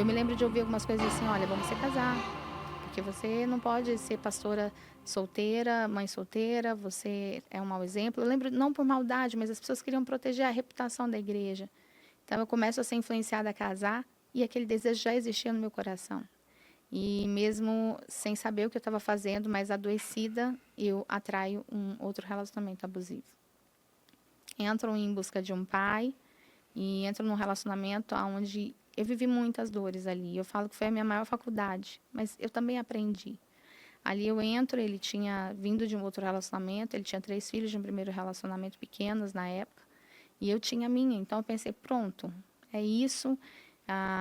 eu me lembro de ouvir algumas coisas assim: olha, vamos se casar, porque você não pode ser pastora solteira, mãe solteira, você é um mau exemplo. Eu lembro, não por maldade, mas as pessoas queriam proteger a reputação da igreja. Então eu começo a ser influenciada a casar e aquele desejo já existia no meu coração. E mesmo sem saber o que eu estava fazendo, mas adoecida, eu atraio um outro relacionamento abusivo. Entro em busca de um pai e entro num relacionamento onde eu vivi muitas dores ali. Eu falo que foi a minha maior faculdade, mas eu também aprendi. Ali eu entro, ele tinha vindo de um outro relacionamento, ele tinha 3 filhos de um primeiro relacionamento pequenos na época, e eu tinha a minha. Então eu pensei, pronto, é isso.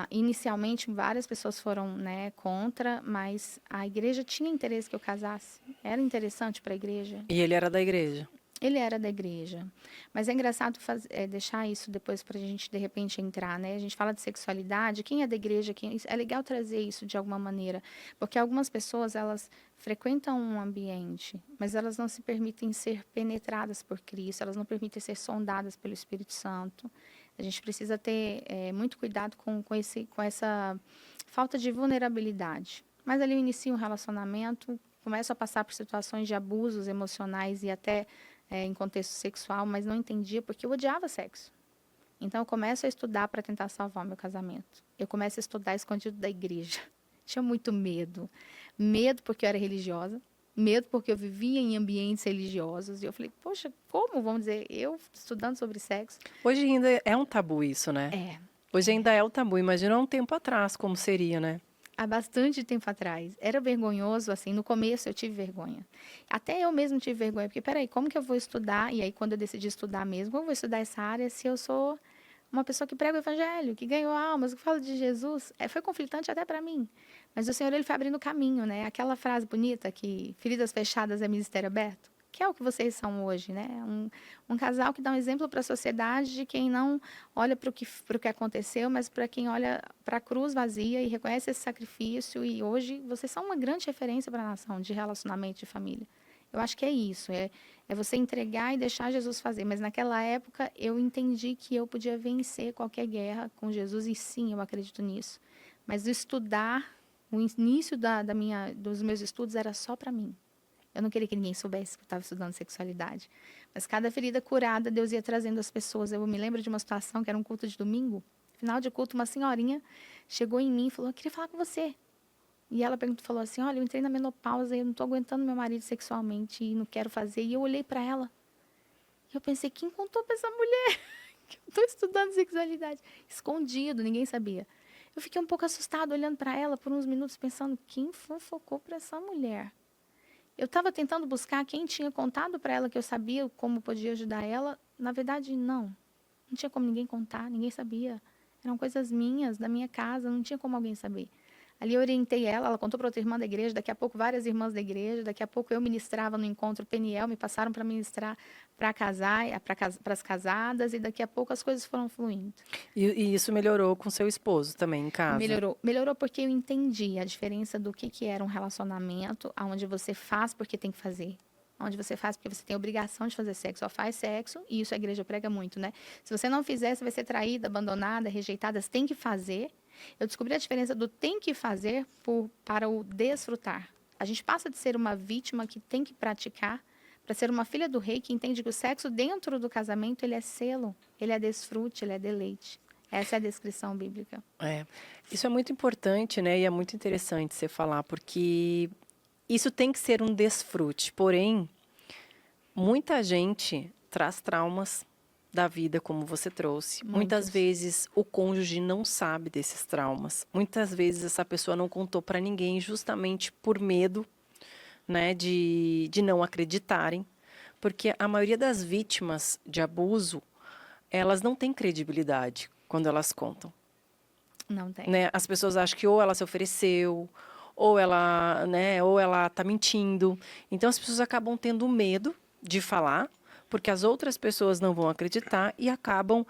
Inicialmente várias pessoas foram, né, contra, mas a igreja tinha interesse que eu casasse. Era interessante para a igreja. E ele era da igreja? Ele era da igreja. Mas é engraçado deixar isso depois para a gente, de repente, entrar, né? A gente fala de sexualidade, quem é da igreja, é legal trazer isso de alguma maneira, porque algumas pessoas, elas frequentam um ambiente, mas elas não se permitem ser penetradas por Cristo, elas não permitem ser sondadas pelo Espírito Santo. A gente precisa ter muito cuidado com essa falta de vulnerabilidade. Mas ali eu inicio um relacionamento, começo a passar por situações de abusos emocionais e até em contexto sexual, mas não entendia porque eu odiava sexo. Então eu começo a estudar para tentar salvar o meu casamento. Eu começo a estudar escondido da igreja. Tinha muito medo. Medo porque eu era religiosa, medo porque eu vivia em ambientes religiosos. E eu falei, poxa, como, vamos dizer, eu estudando sobre sexo? Hoje ainda é um tabu isso, né? Hoje ainda é o tabu. Imagina um tempo atrás como seria, né? Há bastante tempo atrás. Era vergonhoso, assim, no começo eu tive vergonha. Até eu mesmo tive vergonha, porque, peraí, como que eu vou estudar? E aí, quando eu decidi estudar mesmo, como eu vou estudar essa área se eu sou uma pessoa que prega o evangelho, que ganhou almas, que fala de Jesus? Foi conflitante até para mim. Mas o Senhor, ele foi abrindo o caminho, né? Aquela frase bonita que feridas fechadas é ministério aberto, que é o que vocês são hoje, né? Um casal que dá um exemplo para a sociedade de quem não olha para o que aconteceu, mas para quem olha para a cruz vazia e reconhece esse sacrifício. E hoje vocês são uma grande referência para a nação de relacionamento de família. Eu acho que é isso, é você entregar e deixar Jesus fazer. Mas naquela época eu entendi que eu podia vencer qualquer guerra com Jesus, e sim, eu acredito nisso. Mas estudar, o início dos meus estudos era só para mim. Eu não queria que ninguém soubesse que eu estava estudando sexualidade. Mas cada ferida curada, Deus ia trazendo as pessoas. Eu me lembro de uma situação que era um culto de domingo. Final de culto, uma senhorinha chegou em mim e falou, eu queria falar com você. E ela falou assim, olha, eu entrei na menopausa e eu não estou aguentando meu marido sexualmente e não quero fazer. E eu olhei para ela e eu pensei, quem contou para essa mulher que eu estou estudando sexualidade? Escondido, ninguém sabia. Eu fiquei um pouco assustada olhando para ela por uns minutos, pensando, quem fofocou para essa mulher? Eu estava tentando buscar quem tinha contado para ela que eu sabia como podia ajudar ela. Na verdade, não. Não tinha como ninguém contar, ninguém sabia. Eram coisas minhas, da minha casa, não tinha como alguém saber. Ali eu orientei ela contou para outra irmã da igreja, daqui a pouco várias irmãs da igreja, daqui a pouco eu ministrava no encontro Peniel, me passaram para ministrar para casar, para as casadas, e daqui a pouco as coisas foram fluindo. E isso melhorou com seu esposo também em casa? Melhorou porque eu entendi a diferença do que era um relacionamento onde você faz porque tem que fazer. Onde você faz porque você tem a obrigação de fazer sexo. Só faz sexo, e isso a igreja prega muito, né? Se você não fizer, você vai ser traída, abandonada, rejeitada. Você tem que fazer. Eu descobri a diferença do tem que fazer para o desfrutar. A gente passa de ser uma vítima que tem que praticar para ser uma filha do rei que entende que o sexo dentro do casamento ele é selo, ele é desfrute, ele é deleite. Essa é a descrição bíblica. Isso é muito importante, né? E é muito interessante você falar, porque isso tem que ser um desfrute. Porém, muita gente traz traumas da vida, como você trouxe. Muitas vezes o cônjuge não sabe desses traumas. Muitas vezes essa pessoa não contou para ninguém justamente por medo, né, de não acreditarem. Porque a maioria das vítimas de abuso, elas não têm credibilidade quando elas contam. Não tem. Né? As pessoas acham que ou ela se ofereceu, ou ela tá mentindo. Então as pessoas acabam tendo medo de falar, porque as outras pessoas não vão acreditar e acabam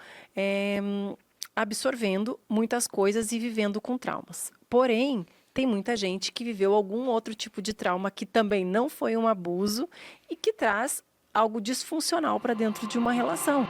absorvendo muitas coisas e vivendo com traumas. Porém, tem muita gente que viveu algum outro tipo de trauma que também não foi um abuso e que traz algo disfuncional para dentro de uma relação.